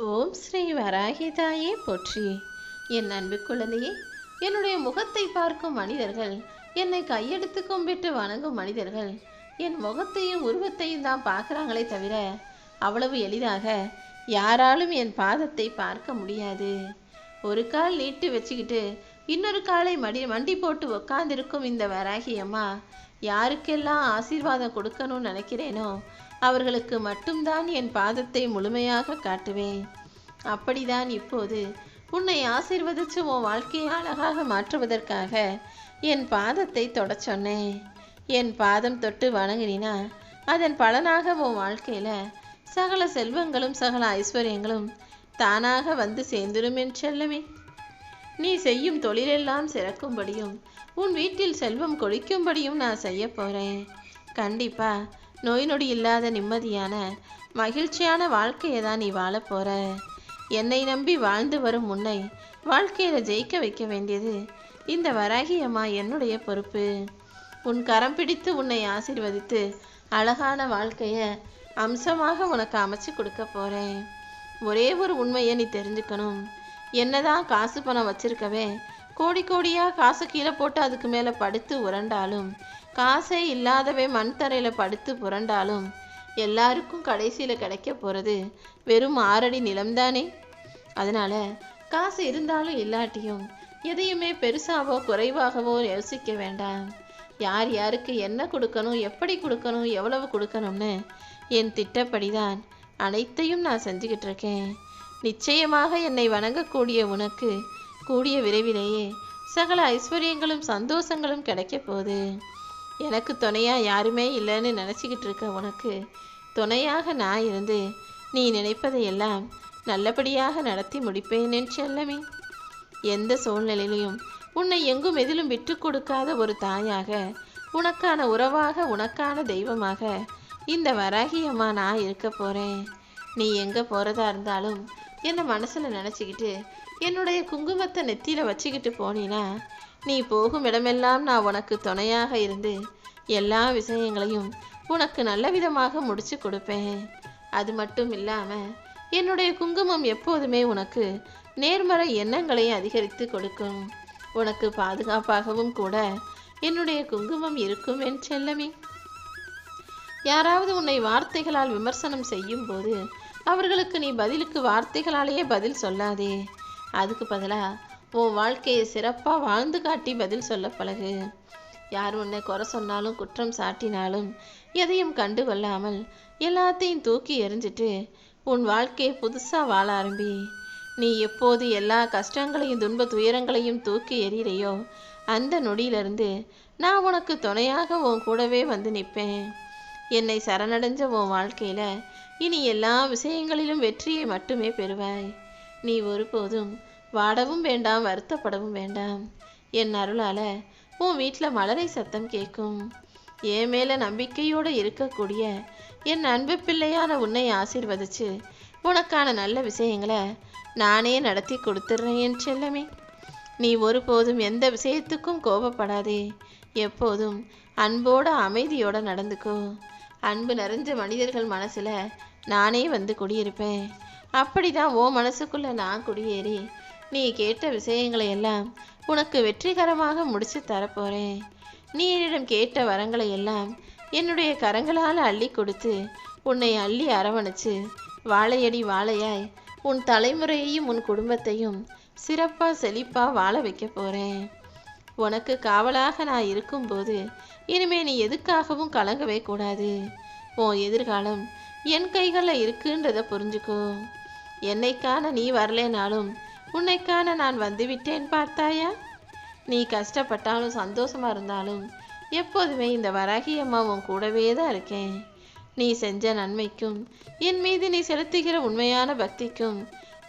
ஓம் ஸ்ரீ வராகி தாயே போற்றி. என் அன்பு குழந்தையே, என்னுடைய முகத்தை பார்க்கும் மனிதர்கள், என்னை கையெடுத்து கும்பிட்டு வணங்கும் மனிதர்கள் என் முகத்தையும் உருவத்தையும் தான் பார்க்குறாங்களே தவிர அவ்வளவு எளிதாக யாராலும் என் பாதத்தை பார்க்க முடியாது. ஒரு கால் நீட்டு வச்சுக்கிட்டு இன்னொரு காலை மண்டி போட்டு உக்காந்திருக்கும் இந்த வராகி அம்மா யாருக்கெல்லாம் ஆசீர்வாதம் கொடுக்கணும்னு நினைக்கிறேனோ அவர்களுக்கு மட்டும்தான் என் பாதத்தை முழுமையாக காட்டுவேன். அப்படிதான் இப்போது உன்னை ஆசீர்வதிச்சு உன் வாழ்க்கையை அழகாக மாற்றுவதற்காக என் பாதத்தை தொட சொன்னேன். என் பாதம் தொட்டு வணங்கினா அதன் பலனாக உன் வாழ்க்கையில் சகல செல்வங்களும் சகல ஐஸ்வர்யங்களும் தானாக வந்து சேர்ந்துடும் என் செல்லமே. நீ செய்யும் தொழிலெல்லாம் சிறக்கும்படியும் உன் வீட்டில் செல்வம் கொழிக்கும்படியும் நான் செய்ய போகிறேன். கண்டிப்பா நோய் நொடி இல்லாத நிம்மதியான மகிழ்ச்சியான வாழ்க்கையை தான் நீ வாழ போற. என்னை நம்பி வாழ்ந்து வரும் உன்னை வாழ்க்கையில் ஜெயிக்க வைக்க வேண்டியது இந்த வராகி அம்மா என்னுடைய பொறுப்பு. உன் கரம் பிடித்து உன்னை ஆசீர்வதித்து அழகான வாழ்க்கையை அம்சமாக உனக்கு அமைச்சு கொடுக்க போகிறேன். ஒரே ஒரு உண்மையை நீ தெரிஞ்சுக்கணும். என்னதான் காசு பணம் வச்சிருக்கவே கோடி கோடியாக காசு கீழே போட்டு அதுக்கு மேலே படுத்து உரண்டாலும், காசே இல்லாதவே மண் தரையில் படுத்து புரண்டாலும் எல்லாருக்கும் கடைசியில் கிடைக்க போகிறது வெறும் 6 அடி நிலம்தானே. அதனால் காசு இருந்தாலும் இல்லாட்டியும் எதையுமே பெருசாவோ குறைவாகவோ யோசிக்க வேண்டாம். யார் யாருக்கு என்ன கொடுக்கணும், எப்படி கொடுக்கணும், எவ்வளவு கொடுக்கணும்னு என் திட்டப்படிதான் அனைத்தையும் நான் செஞ்சுக்கிட்டு இருக்கேன். நிச்சயமாக என்னை வணங்கக்கூடிய உனக்கு கூடிய விரைவிலேயே சகல ஐஸ்வர்யங்களும் சந்தோஷங்களும் கிடைக்க போகுது. எனக்கு துணையாக யாருமே இல்லைன்னு நினச்சிக்கிட்டு இருக்க உனக்கு துணையாக நான் இருந்து நீ நினைப்பதையெல்லாம் நல்லபடியாக நடத்தி முடிப்பேன் என் செல்லமே. எந்த சூழ்நிலையிலையும் உன்னை எங்கும் எதிலும் விட்டு கொடுக்காத ஒரு தாயாக, உனக்கான உறவாக, உனக்கான தெய்வமாக இந்த வராகி அம்மா நான் இருக்க போகிறேன். நீ எங்கே போகிறதா இருந்தாலும் என்னை மனசில் நினச்சிக்கிட்டு என்னுடைய குங்குமத்தை நெத்தியில் வச்சுக்கிட்டு போனீன்னா நீ போகும் இடமெல்லாம் நான் உனக்கு துணையாக இருந்து எல்லா விஷயங்களையும் உனக்கு நல்ல விதமாக முடிச்சு கொடுப்பேன். அது மட்டும் இல்லாமல் என்னுடைய குங்குமம் எப்போதுமே உனக்கு நேர்மறை எண்ணங்களை அதிகரித்து கொடுக்கும். உனக்கு பாதுகாப்பாகவும் கூட என்னுடைய குங்குமம் இருக்கும் என் செல்லமே. யாராவது உன்னை வார்த்தைகளால் விமர்சனம் செய்யும் போது அவர்களுக்கு நீ பதிலுக்கு வார்த்தைகளாலேயே பதில் சொல்லாதே. அதுக்கு பதிலாக உன் வாழ்க்கையை சிறப்பாக வாழ்ந்து காட்டி பதில் சொல்ல பழகு. யார் உன்னை குறை சொன்னாலும் குற்றம் சாட்டினாலும் எதையும் கண்டு கொள்ளாமல் எல்லாத்தையும் தூக்கி எறிஞ்சிட்டு உன் வாழ்க்கையை புதுசாக வாழ ஆரம்பி. நீ எப்போது எல்லா கஷ்டங்களையும் துன்ப துயரங்களையும் தூக்கி எறிகிறையோ அந்த நொடியிலிருந்து நான் உனக்கு துணையாக உன் கூடவே வந்து நிற்பேன். என்னை சரணடைஞ்ச உன் வாழ்க்கையில் இனி எல்லா விஷயங்களிலும் வெற்றியை மட்டுமே பெறுவாய். நீ ஒருபோதும் வாடவும் வேண்டாம், வருத்தப்படவும் வேண்டாம். என் அருளால் உன் வீட்டில் மலரை சத்தம் கேட்கும். என் மேலே நம்பிக்கையோடு இருக்கக்கூடிய என் அன்பு பிள்ளையான உன்னை ஆசீர்வதிச்சு உனக்கான நல்ல விஷயங்களை நானே நடத்தி கொடுத்துட்றேன் என் செல்லமே. நீ ஒருபோதும் எந்த விஷயத்துக்கும் கோபப்படாதே. எப்போதும் அன்போடு அமைதியோடு நடந்துக்கோ. அன்பு நிறைஞ்ச மனிதர்கள் மனசில் நானே வந்து குடியிருப்பேன். அப்படிதான் ஓ மனசுக்குள்ளே நான் குடியேறி நீ கேட்ட விஷயங்களை எல்லாம் உனக்கு வெற்றிகரமாக முடிச்சு தரப்போகிறேன். நீ என்னிடம் கேட்ட வரங்களை எல்லாம் என்னுடைய கரங்களால் அள்ளி கொடுத்து உன்னை அள்ளி அரவணைச்சு வாழையடி வாழையாய் உன் தலைமுறையையும் உன் குடும்பத்தையும் சிறப்பாக செழிப்பாக வாழ வைக்க போகிறேன். உனக்கு காவலாக நான் இருக்கும்போது இனிமே நீ எதுக்காகவும் கலங்கவே கூடாது. உன் எதிர்காலம் என் கைகளில் இருக்குன்றதை புரிஞ்சுக்கோ. என்னைக்கான நீ வரலேனாலும் உன்னைக்கான நான் வந்துவிட்டேன் பார்த்தாயா. நீ கஷ்டப்பட்டாலும் சந்தோஷமாக இருந்தாலும் எப்போதுமே இந்த வராகி அம்மா உன் கூடவே தான் இருக்கேன். நீ செஞ்ச நன்மைக்கும் என் மீது நீ செலுத்துகிற உண்மையான பக்திக்கும்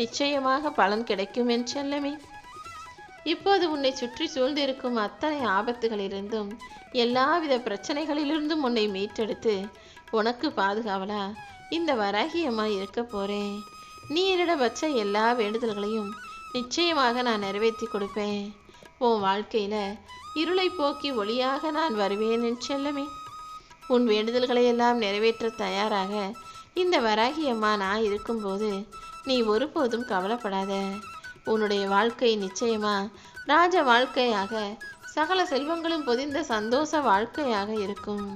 நிச்சயமாக பலன் கிடைக்கும் என் செல்லமே. இப்போது உன்னை சுற்றி சூழ்ந்திருக்கும் அத்தனை ஆபத்துகளிலிருந்தும் எல்லாவித பிரச்சனைகளிலிருந்தும் உன்னை மீட்டெடுத்து உனக்கு பாதுகாவலா இந்த வராகி அம்மா இருக்க போகிறேன். நீ என்னிடம் வச்ச எல்லா வேண்டுதல்களையும் நிச்சயமாக நான் நிறைவேற்றி கொடுப்பேன். உன் வாழ்க்கையில் இருளை போக்கி ஒளியாக நான் வருவேன் என் செல்லமே. உன் வேண்டுதல்களை எல்லாம் நிறைவேற்ற தயாராக இந்த வராகி அம்மா நான் இருக்கும்போது நீ ஒருபோதும் கவலைப்படாத. உன்னுடைய வாழ்க்கை நிச்சயமா ராஜ வாழ்க்கையாக, சகல செல்வங்களும் பொதிந்த சந்தோஷ வாழ்க்கையாக இருக்கும்.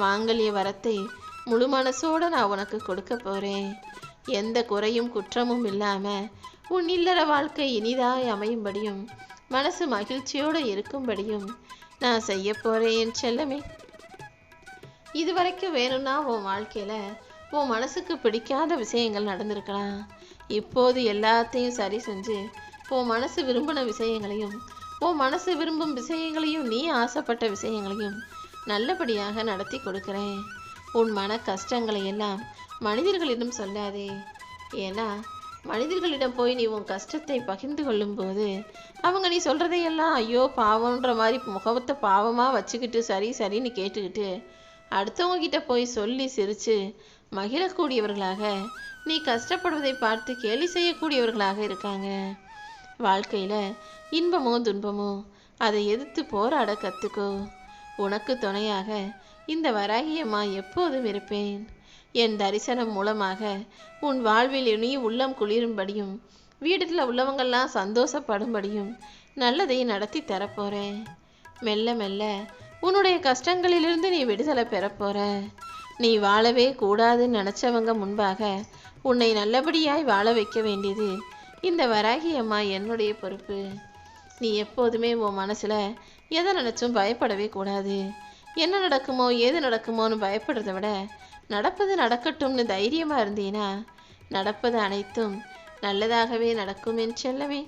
மாங்கல்ய வரத்தை முழு மனசோடு நான் உனக்கு கொடுக்க போகிறேன். எந்த குறையும் குற்றமும் இல்லாமல் உன் இல்லற வாழ்க்கை இனிதாய் அமையும்படியும் மனசு மகிழ்ச்சியோடு இருக்கும்படியும் நான் செய்ய போகிறேன் என் செல்லமே. இதுவரைக்கும் வேணும்னா உன் வாழ்க்கையில் உன் மனசுக்கு பிடிக்காத விஷயங்கள் நடந்திருக்கலாம். இப்போது எல்லாத்தையும் சரி செஞ்சு உன் மனசு விரும்பின விஷயங்களையும், உன் மனசு விரும்பும் விஷயங்களையும், நீ ஆசைப்பட்ட விஷயங்களையும் நல்லபடியாக நடத்தி கொடுக்குறேன். உன் மன கஷ்டங்களை எல்லாம் மனிதர்களிடம் சொல்லாதே. ஏன்னா மனிதர்களிடம் போய் நீ உன் கஷ்டத்தை பகிர்ந்து கொள்ளும்போது அவங்க நீ சொல்கிறதையெல்லாம் ஐயோ பாவம்ன்ற மாதிரி முகத்தை பாவமாக வச்சுக்கிட்டு சரி சரின்னு கேட்டுக்கிட்டு அடுத்தவங்க கிட்ட போய் சொல்லி சிரித்து மகிழக்கூடியவர்களாக, நீ கஷ்டப்படுவதை பார்த்து கேலி செய்யக்கூடியவர்களாக இருக்காங்க. வாழ்க்கையில் இன்பமோ துன்பமோ அதை எதிர்த்து போராட கற்றுக்கோ. உனக்கு துணையாக இந்த வராகியம்மா எப்போதும் இருப்பேன். என் தரிசனம் மூலமாக உன் வாழ்வில் நீ உள்ளம் குளிரும்படியும், வீட்டில் உள்ளவங்கள்லாம் சந்தோஷப்படும்படியும் நல்லதை நடத்தி தரப்போகிறேன். மெல்ல மெல்ல உன்னுடைய கஷ்டங்களிலிருந்து நீ விடுதலை பெறப்போகிற. நீ வாழவே கூடாதுன்னு நினச்சவங்க முன்பாக உன்னை நல்லபடியாய் வாழ வைக்க வேண்டியது இந்த வராகியம்மா என்னுடைய பொறுப்பு. நீ எப்போதுமே உன் மனசில் எதை நினச்சும் பயப்படவே கூடாது. என்ன நடக்குமோ ஏது நடக்குமோன்னு பயப்படுறத விட நடப்பது நடக்கட்டும்னு தைரியமாக இருந்தீன்னா நடப்பது அனைத்தும் நல்லதாகவே நடக்கும் என் செல்லமே.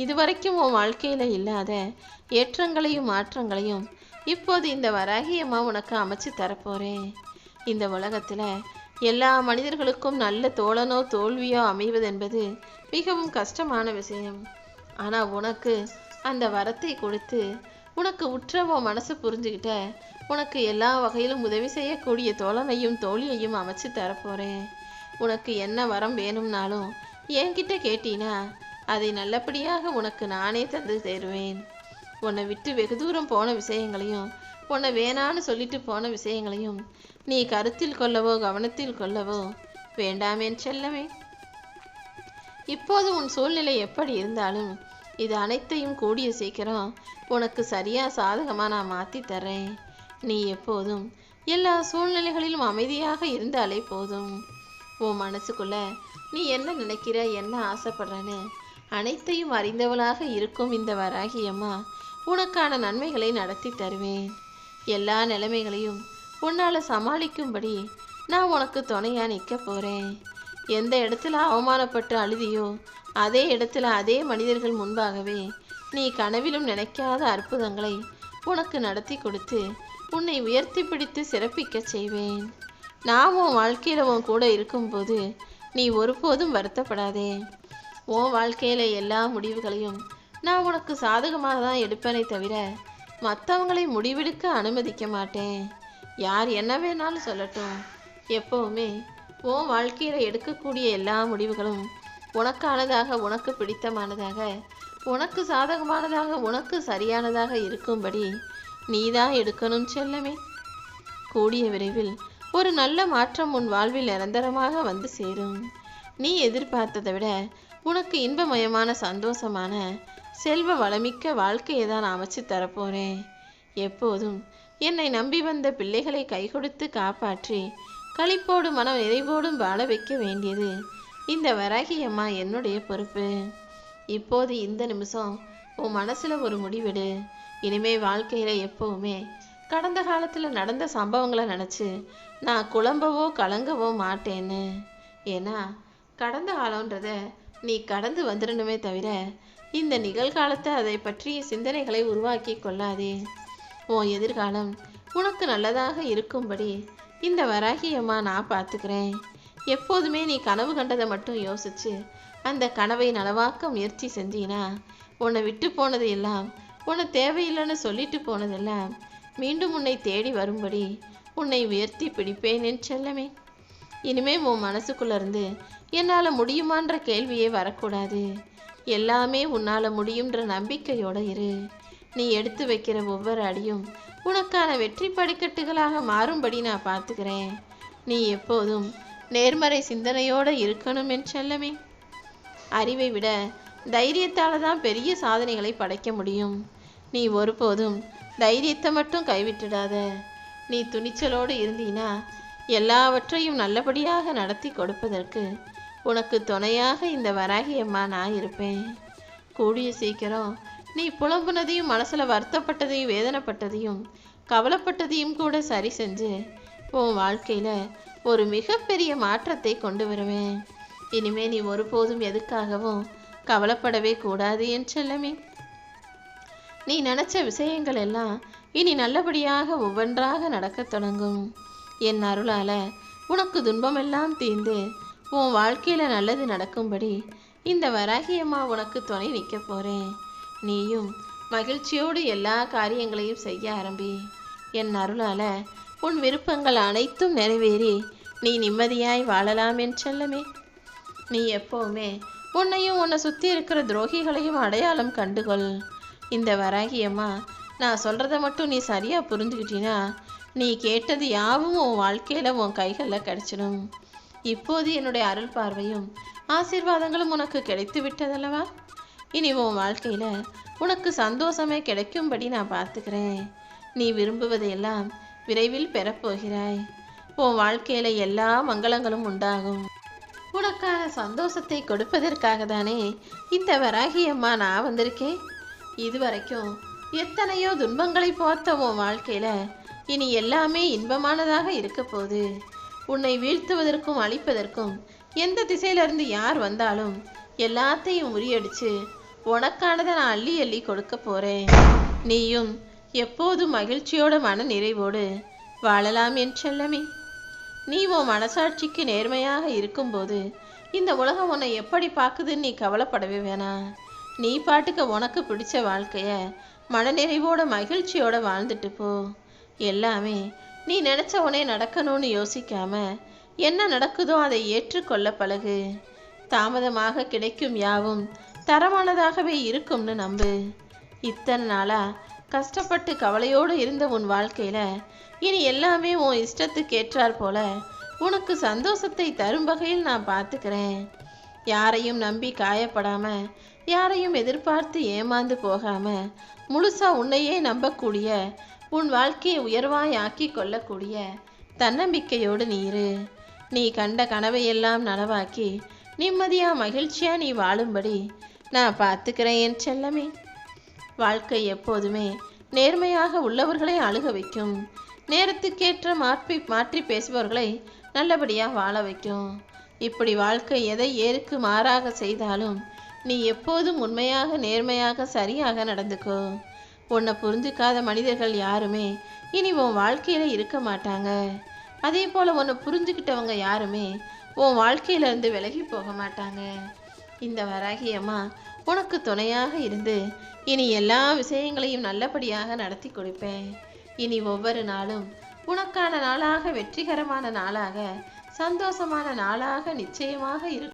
இதுவரைக்கும் உன் வாழ்க்கையில் இல்லாத ஏற்றங்களையும் மாற்றங்களையும் இப்போது இந்த வராகியம்மா உனக்கு அமைச்சு தரப்போகிறேன். இந்த உலகத்தில் எல்லா மனிதர்களுக்கும் நல்ல தோழனோ தோல்வியோ அமைவது என்பது மிகவும் கஷ்டமான விஷயம். ஆனால் உனக்கு அந்த வரத்தை கொடுத்து உனக்கு உற்றவோ மனசு புரிஞ்சுக்கிட்ட, உனக்கு எல்லா வகையிலும் உதவி செய்யக்கூடிய தோழனையும் தோழியையும் அமைச்சு தரப்போகிறேன். உனக்கு என்ன வரம் வேணும்னாலும் என்கிட்ட கேட்டீனா அதை நல்லபடியாக உனக்கு நானே தந்து தருவேன். உன்னை விட்டு வெகு தூரம் போன விஷயங்களையும், உன்னை வேணான்னு சொல்லிட்டு போன விஷயங்களையும் நீ கருத்தில் கொள்ளவோ கவனத்தில் கொள்ளவோ வேண்டாமேன் செல்லமே. இப்போது உன் சூழ்நிலை எப்படி இருந்தாலும் இது அனைத்தையும் கூடிய சீக்கிரம் உனக்கு சரியா சாதகமாக நான் மாற்றி தர்றேன். நீ எப்போதும் எல்லா சூழ்நிலைகளிலும் அமைதியாக இருந்தாலே போதும். உன் மனசுக்குள்ள நீ என்ன நினைக்கிற, என்ன ஆசைப்படுறன்னு அனைத்தையும் அறிந்தவளாக இருக்கும் இந்த வராகியம்மா உனக்கான நன்மைகளை நடத்தி தருவேன். எல்லா நிலைமைகளையும் உன்னால் சமாளிக்கும்படி நான் உனக்கு துணையாக நிற்க போகிறேன். எந்த இடத்துல அவமானப்பட்டு அழுதியோ அதே இடத்துல அதே மனிதர்கள் முன்பாகவே நீ கனவிலும் நினைக்காத அற்புதங்களை உனக்கு நடத்தி கொடுத்து உன்னை உயர்த்தி பிடித்து சிறப்பிக்க செய்வேன். நான் உன் வாழ்க்கையில் உன் கூட இருக்கும்போது நீ ஒருபோதும் வருத்தப்படாதே. உன் வாழ்க்கையில் எல்லா முடிவுகளையும் நான் உனக்கு சாதகமாக தான் எடுப்பேனே தவிர மற்றவங்களை முடிவெடுக்க அனுமதிக்க மாட்டேன். யார் என்ன வேணாலும் சொல்லட்டும். எப்போவுமே உன் வாழ்க்கையில் எடுக்கக்கூடிய எல்லா முடிவுகளும் உனக்கானதாக, உனக்கு பிடித்தமானதாக, உனக்கு சாதகமானதாக, உனக்கு சரியானதாக இருக்கும்படி நீ தான் எடுக்கணும் செல்லமே. கூடிய விரைவில் ஒரு நல்ல மாற்றம் உன் வாழ்வில் நிரந்தரமாக வந்து சேரும். நீ எதிர்பார்த்ததை விட உனக்கு இன்பமயமான சந்தோஷமான செல்வ வளமிக்க வாழ்க்கையை தான் அமைச்சு தரப்போகிறேன். எப்போதும் என்னை நம்பி வந்த பிள்ளைகளை கை கொடுத்து காப்பாற்றி களிப்போடு மன நிறைவோடும் வாழ வைக்க வேண்டியது இந்த வராகியம்மா என்னுடைய பொறுப்பு. இப்போது இந்த நிமிஷம் உன் மனசில் ஒரு முடிவெடு. இனிமே வாழ்க்கையில் எப்போவுமே கடந்த காலத்தில் நடந்த சம்பவங்களை நினச்சி நான் குழம்பவோ கலங்கவோ மாட்டேன்னு. ஏன்னா கடந்த காலன்றத நீ கடந்து வந்துடணுமே தவிர இந்த நிகழ்காலத்தை அதை பற்றிய சிந்தனைகளை உருவாக்கி கொள்ளாதே. உன் எதிர்காலம் உனக்கு நல்லதாக இருக்கும்படி இந்த வராகியம்மா நான் பார்த்துக்கிறேன். எப்போதுமே நீ கனவு கண்டதை மட்டும் யோசிச்சு அந்த கனவை நனவாக்க முயற்சி செஞ்சீனா உன்னை விட்டு போனது எல்லாம், உன்னை தேவையில்லைன்னு சொல்லிட்டு போனதெல்லாம் மீண்டும் உன்னை தேடி வரும்படி உன்னை உயர்த்தி பிடிப்பேன் என் செல்லமே. இனிமே உன் மனசுக்குள்ளேருந்து என்னால் முடியுமான்ற கேள்வியே வரக்கூடாது. எல்லாமே உன்னால் முடியுன்ற நம்பிக்கையோடு இரு. நீ எடுத்து வைக்கிற ஒவ்வொரு அடியும் உனக்கான வெற்றி படிக்கட்டுகளாக மாறும்படி நான் பார்த்துக்கிறேன். நீ எப்போதும் நேர்மறை சிந்தனையோடு இருக்கணும் என் செல்லமே. அறிவை விட தைரியத்தால் தான் பெரிய சாதனைகளை படைக்க முடியும். நீ ஒருபோதும் தைரியத்தை மட்டும் கைவிட்டுடாத. நீ துணிச்சலோடு இருந்தீனா எல்லாவற்றையும் நல்லபடியாக நடத்தி கொடுப்பதற்கு உனக்கு துணையாக இந்த வராகி அம்மா நான் இருப்பேன். கூடிய சீக்கிரம் நீ புலம்புனதையும் மனசில் வருத்தப்பட்டதையும் வேதனைப்பட்டதையும் கவலைப்பட்டதையும் கூட சரி செஞ்சு உன் வாழ்க்கையில் ஒரு மிகப்பெரிய மாற்றத்தை கொண்டு வருவேன். இனிமே நீ ஒருபோதும் எதுக்காகவும் கவலைப்படவே கூடாது என் செல்லமே. நீ நினச்ச விஷயங்கள் எல்லாம் இனி நல்லபடியாக ஒவ்வொன்றாக நடக்கத் தொடங்கும். என் அருளால் உனக்கு துன்பமெல்லாம் தீர்ந்து உன் வாழ்க்கையில் நல்லது நடக்கும்படி இந்த வராகியம்மா உனக்கு துணை நிற்க போகிறேன். நீயும் மகிழ்ச்சியோடு எல்லா காரியங்களையும் செய்ய ஆரம்பி. என் அருளால் உன் விருப்பங்கள் அனைத்தும் நிறைவேறி நீ நிம்மதியாய் வாழலாம் என் செல்லமே. நீ எப்போவுமே உன்னையும் உன்னை சுற்றி இருக்கிற துரோகிகளையும் அடையாளம் கண்டுகொள். இந்த வராகியம்மா நான் சொல்கிறத மட்டும் நீ சரியாக புரிஞ்சுக்கிட்டினா நீ கேட்டது யாவும் உன் வாழ்க்கையில் உன் கைகளில் கிடச்சிடும். இப்போது என்னுடைய அருள் பார்வையும் ஆசீர்வாதங்களும் உனக்கு கிடைத்து விட்டதல்லவா? இனி உன் வாழ்க்கையில் உனக்கு சந்தோஷமே கிடைக்கும்படி நான் பார்த்துக்கிறேன். நீ விரும்புவதையெல்லாம் விரைவில் பெறப்போகிறாய். உன் வாழ்க்கையில் எல்லா மங்களங்களும் உண்டாகும். உனக்கான சந்தோஷத்தை கொடுப்பதற்காக தானே இந்த வராகியம்மா நான் வந்திருக்கேன். இதுவரைக்கும் எத்தனையோ துன்பங்களை பார்த்த உன் வாழ்க்கையில் இனி எல்லாமே இன்பமானதாக இருக்க போகுது. உன்னை வீழ்த்துவதற்கும் அழிப்பதற்கும் எந்த திசையிலிருந்து யார் வந்தாலும் எல்லாத்தையும் முறியடிச்சு உனக்கானதை நான் அள்ளி அள்ளி கொடுக்க போகிறேன். நீயும் எப்போதும் மகிழ்ச்சியோட மன நிறைவோடு வாழலாம் என் செல்லமே. நீ உன் மனசாட்சிக்கு நேர்மையாக இருக்கும்போது இந்த உலகம் உன்னை எப்படி பார்க்குதுன்னு நீ கவலைப்படவே வேணாம். நீ பாட்டுக்க உனக்கு பிடிச்ச வாழ்க்கையை மனநிறைவோட மகிழ்ச்சியோட வாழ்ந்துட்டு போ. எல்லாமே நீ நினச்ச உடனே நடக்கணும்னு யோசிக்காம என்ன நடக்குதோ அதை ஏற்றுக்கொள்ள பழகு. தாமதமாக கிடைக்கும் யாவும் தரமானதாகவே இருக்கும்னு நம்பு. இத்தனை நாளாக கஷ்டப்பட்டு கவலையோடு இருந்த உன் வாழ்க்கையில் இனி எல்லாமே உன் இஷ்டத்துக்கு ஏற்றார் போல உனக்கு சந்தோஷத்தை தரும் வகையில் நான் பார்த்துக்கிறேன். யாரையும் நம்பி காயப்படாம யாரையும் எதிர்பார்த்து ஏமாந்து போகாம முழுசா உன்னையே நம்பக்கூடிய உன் வாழ்க்கையை உயர்வாய் ஆக்கி கொள்ளக்கூடிய தன்னம்பிக்கையோடு நீரு. நீ கண்ட கனவையெல்லாம் நனவாக்கி நிம்மதியா மகிழ்ச்சியா நீ வாழும்படி நான் பார்த்துக்கிறேன் என் செல்லமே. வாழ்க்கை எப்போதுமே நேர்மையாக உள்ளவர்களை அழுக வைக்கும். நேரத்துக்கேற்ற மாற்றி பேசுபவர்களை நல்லபடியாக வாழ வைக்கும். இப்படி வாழ்க்கை எதை ஏற்கு மாறாக செய்தாலும் நீ எப்போதும் உண்மையாக நேர்மையாக சரியாக நடந்துக்கோ. உன்னை புரிஞ்சுக்காத மனிதர்கள் யாருமே இனி உன் வாழ்க்கையில் இருக்க மாட்டாங்க. அதே போல் உன்னை புரிஞ்சுக்கிட்டவங்க யாருமே உன் வாழ்க்கையிலேருந்து விலகி போக மாட்டாங்க. இந்த வராகியம்மா உனக்கு துணையாக இருந்து இனி எல்லா விஷயங்களையும் நல்லபடியாக நடத்தி கொடுப்பேன். இனி ஒவ்வொரு நாளும் உனக்கான நாளாக வெற்றிகரமான நாளாக சந்தோஷமான நாளாக நிச்சயமாக இருக்கும்.